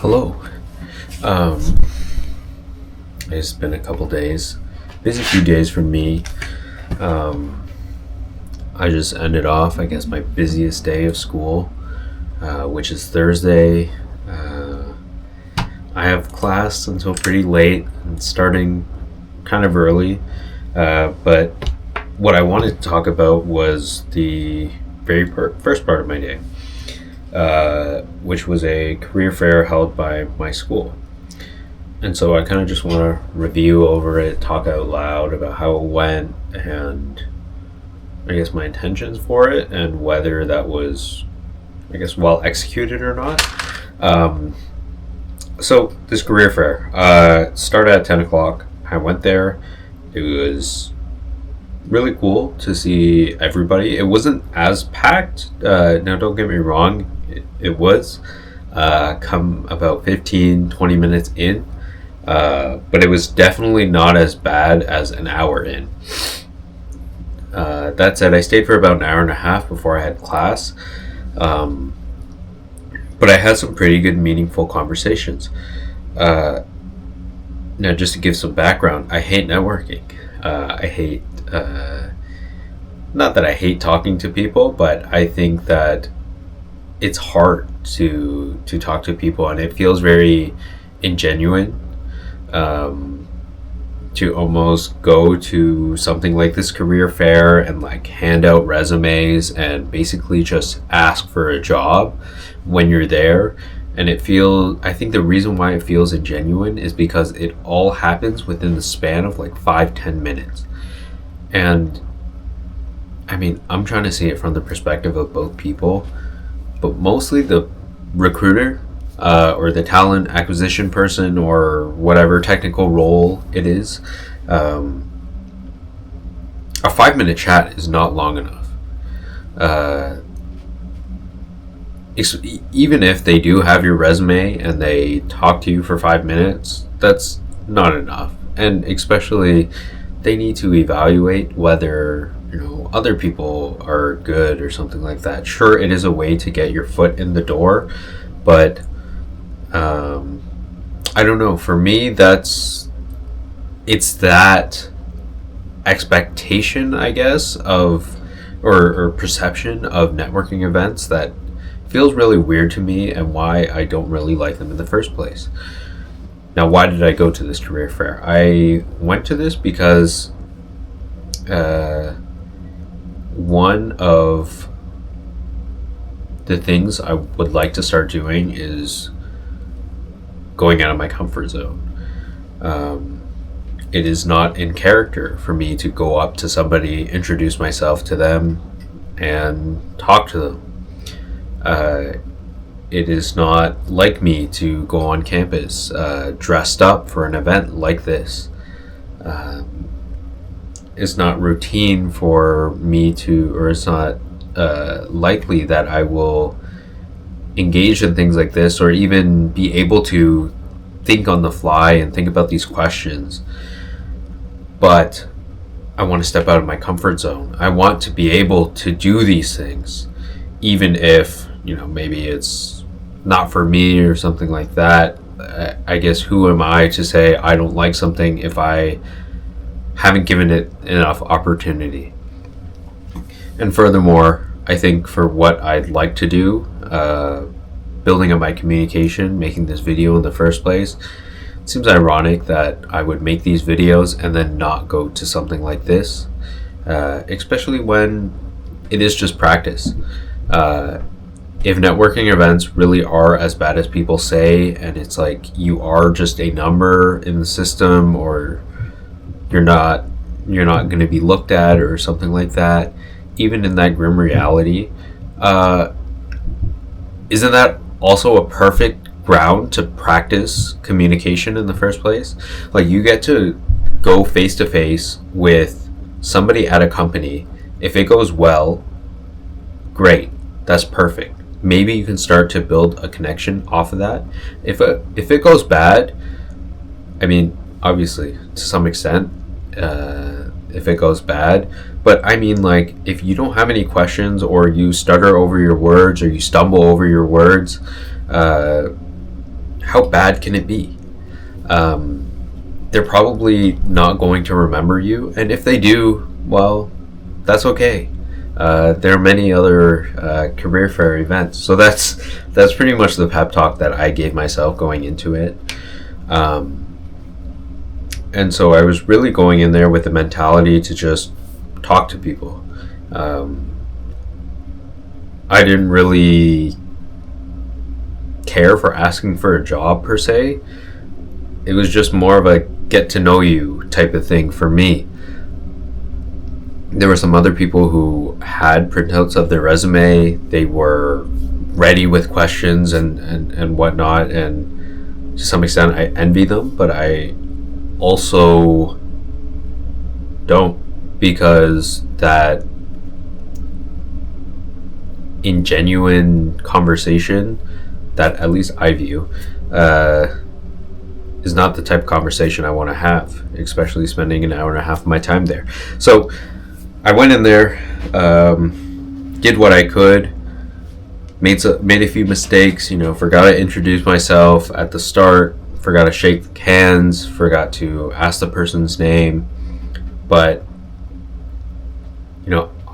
Hello. Um, it's been a couple days, busy few days for me. Um, I just ended off, I guess, my busiest day of school, which is Thursday. I have class until pretty late and starting kind of early. But what I wanted to talk about was the first part of my day, which was a career fair held by my school. And so I kind of just want to review over it, talk out loud about how it went, and I guess my intentions for it, and whether that was, I guess, well executed or not. So this career fair started at 10 o'clock. I went there. It was really cool to see everybody. It wasn't as packed. Now, don't get me wrong, it was. Come about 15-20 minutes in. But it was definitely not as bad as an hour in. That said, I stayed for about an hour and a half before I had class. But I had some pretty good, meaningful conversations. Now, just to give some background, I hate networking. I hate, not that I hate talking to people, but I think that it's hard to talk to people, and it feels very ingenuine to almost go to something like this career fair and like hand out resumes and basically just ask for a job when you're there. And I think the reason why it feels ingenuine is because it all happens within the span of like 5-10 minutes. And I mean, I'm trying to see it from the perspective of both people, but mostly the recruiter, or the talent acquisition person, or whatever technical role it is. A 5-minute chat is not long enough. Even if they do have your resume and they talk to you for 5 minutes, that's not enough. And especially, they need to evaluate whether other people are good or something like that. Sure, it is a way to get your foot in the door, but I don't know. For me, it's that expectation, I guess, of or perception of networking events that feels really weird to me, and why I don't really like them in the first place. Now, why did I go to this career fair? I went to this because one of the things I would like to start doing is going out of my comfort zone. It is not in character for me to go up to somebody, introduce myself to them, and talk to them. It is not like me to go on campus dressed up for an event like this. It's not routine for me or it's not likely that I will engage in things like this, or even be able to think on the fly and think about these questions. But I want to step out of my comfort zone. I want to be able to do these things, even if maybe it's not for me or something like that. I guess, who am I to say I don't like something if I haven't given it enough opportunity? And furthermore, I think for what I'd like to do, building up my communication, making this video in the first place, it seems ironic that I would make these videos and then not go to something like this, especially when it is just practice. If networking events really are as bad as people say, and it's like you are just a number in the system, or you're not going to be looked at or something like that, even in that grim reality, isn't that also a perfect ground to practice communication in the first place? Like, you get to go face to face with somebody at a company. If it goes well, great, that's perfect. Maybe you can start to build a connection off of that. If it goes bad, I mean, obviously to some extent, if it goes bad, but I mean, like, if you don't have any questions, or you stutter over your words, or you stumble over your words, how bad can it be? They're probably not going to remember you, and if they do, well, that's okay. There are many other career fair events, so that's pretty much the pep talk that I gave myself going into it. And so I was really going in there with the mentality to just talk to people. I didn't really care for asking for a job per se. It was just more of a get to know you type of thing for me. There were some other people who had printouts of their resume. They were ready with questions and whatnot, and to some extent I envy them, but I also don't, because that ingenuine conversation that at least I view is not the type of conversation I want to have, especially spending an hour and a half of my time there. So I went in there, did what I could, made a few mistakes, forgot to introduce myself at the start, forgot to shake hands, forgot to ask the person's name, but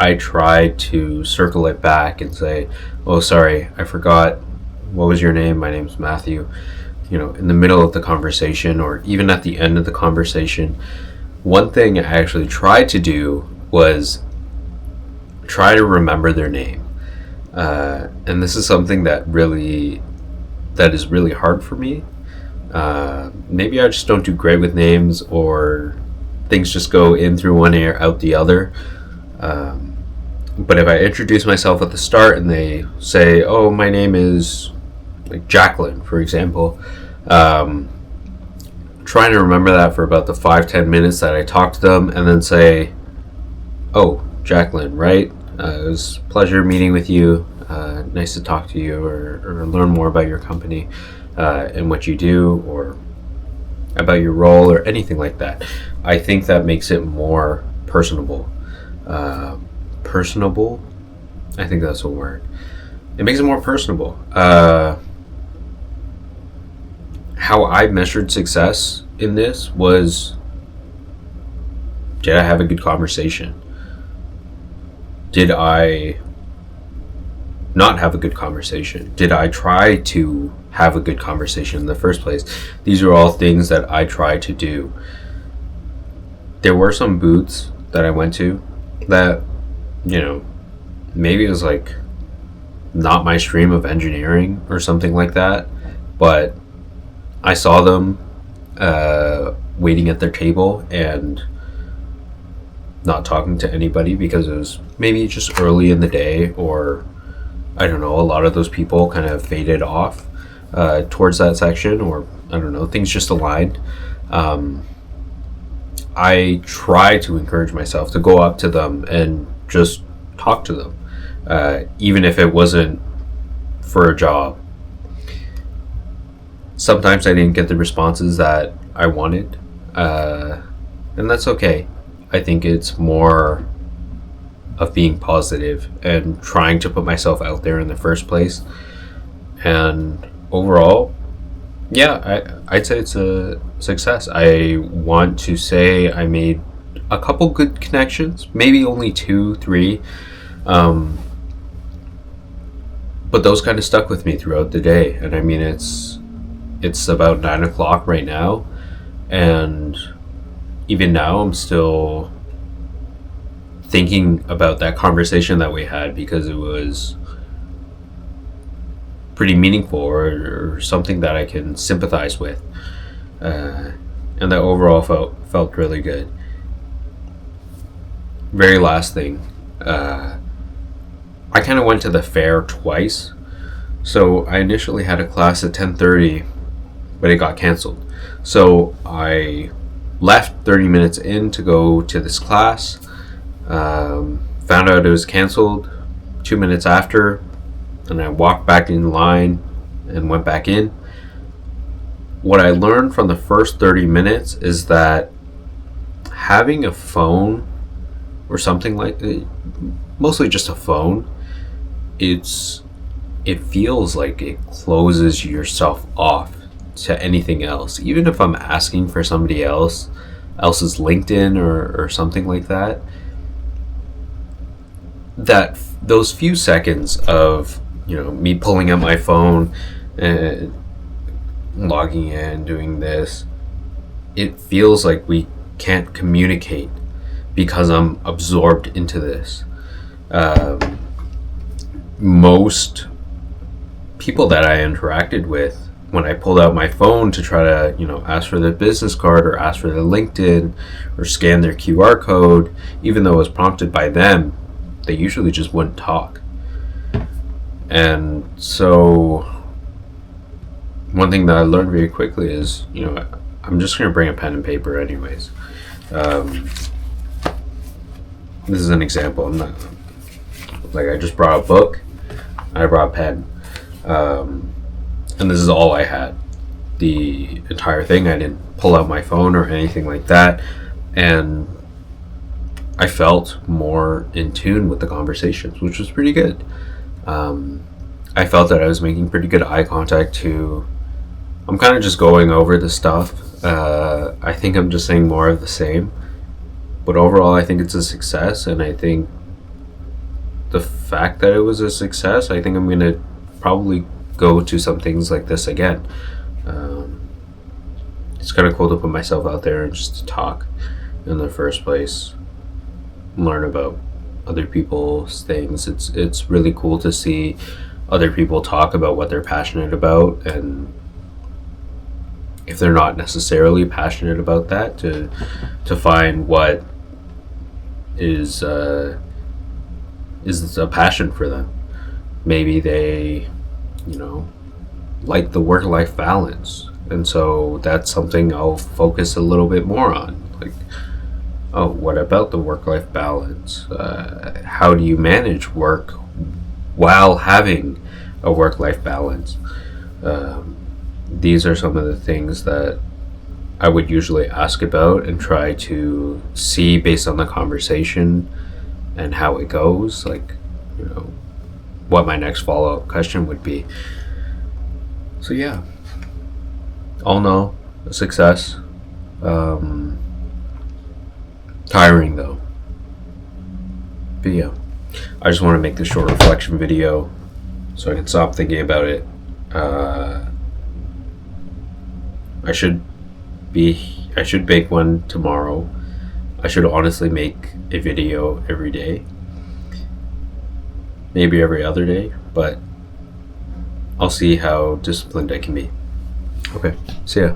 I tried to circle it back and say, oh, sorry, I forgot, what was your name? My name's Matthew. In the middle of the conversation, or even at the end of the conversation. One thing I actually tried to do was try to remember their name. And this is something that is really hard for me. Maybe I just don't do great with names, or things just go in through one ear, out the other. But if I introduce myself at the start and they say, oh, my name is like Jacqueline, for example, trying to remember that for about the 5-10 minutes that I talk to them, and then say, oh, Jacqueline, right? It was a pleasure meeting with you. Nice to talk to you, or learn more about your company and what you do, or about your role, or anything like that. I think that makes it more personable. Personable? I think that's a word. It makes it more personable. How I measured success in this was, did I have a good conversation? Did I not have a good conversation? Did I try to have a good conversation in the first place? These are all things that I tried to do. There were some booths that I went to that, maybe it was like not my stream of engineering or something like that, but I saw them waiting at their table and not talking to anybody because it was maybe just early in the day, or I don't know, a lot of those people kind of faded off towards that section, or I don't know, things just aligned. I try to encourage myself to go up to them and just talk to them, even if it wasn't for a job. Sometimes I didn't get the responses that I wanted, and that's okay. I think it's more of being positive and trying to put myself out there in the first place. And overall, yeah, I'd say it's a success. I want to say I made a couple good connections, maybe only 2, 3, but those kind of stuck with me throughout the day. And I mean, it's about 9 o'clock right now, and even now I'm still thinking about that conversation that we had, because it was pretty meaningful, or something that I can sympathize with, and that overall felt really good. Very last thing, I kind of went to the fair twice. So I initially had a class at 10:30, but it got canceled. So I left 30 minutes in to go to this class, found out it was canceled 2 minutes after, and I walked back in line and went back in. What I learned from the first 30 minutes is that having a phone or something like it, mostly just a phone, it feels like it closes yourself off to anything else. Even if I'm asking for somebody else's LinkedIn or something like that, those few seconds of, me pulling out my phone and logging in, doing this, it feels like we can't communicate because I'm absorbed into this. Most people that I interacted with, when I pulled out my phone to try to, ask for their business card or ask for their LinkedIn or scan their QR code, even though it was prompted by them, they usually just wouldn't talk. And so one thing that I learned very quickly is, I'm just going to bring a pen and paper anyways. This is an example. I'm not, like, I just brought a book, I brought a pen, and this is all I had. The entire thing, I didn't pull out my phone or anything like that, and I felt more in tune with the conversations, which was pretty good. I felt that I was making pretty good eye contact too. I'm kind of just going over the stuff. I think I'm just saying more of the same. But overall, I think it's a success, and I think the fact that it was a success, I think I'm going to probably go to some things like this again. It's kind of cool to put myself out there and just to talk in the first place, learn about other people's things. It's really cool to see other people talk about what they're passionate about, and if they're not necessarily passionate about that, to find what is a passion for them. Maybe they, like the work-life balance, and so that's something I'll focus a little bit more on. Like, oh, what about the work-life balance? How do you manage work while having a work-life balance? These are some of the things that I would usually ask about and try to see based on the conversation and how it goes, like, what my next follow-up question would be. So yeah, all in all, a success. Tiring though. But yeah, I just want to make this short reflection video so I can stop thinking about it. I should make one tomorrow. I should honestly make a video every day. Maybe every other day, but I'll see how disciplined I can be. Okay, see ya.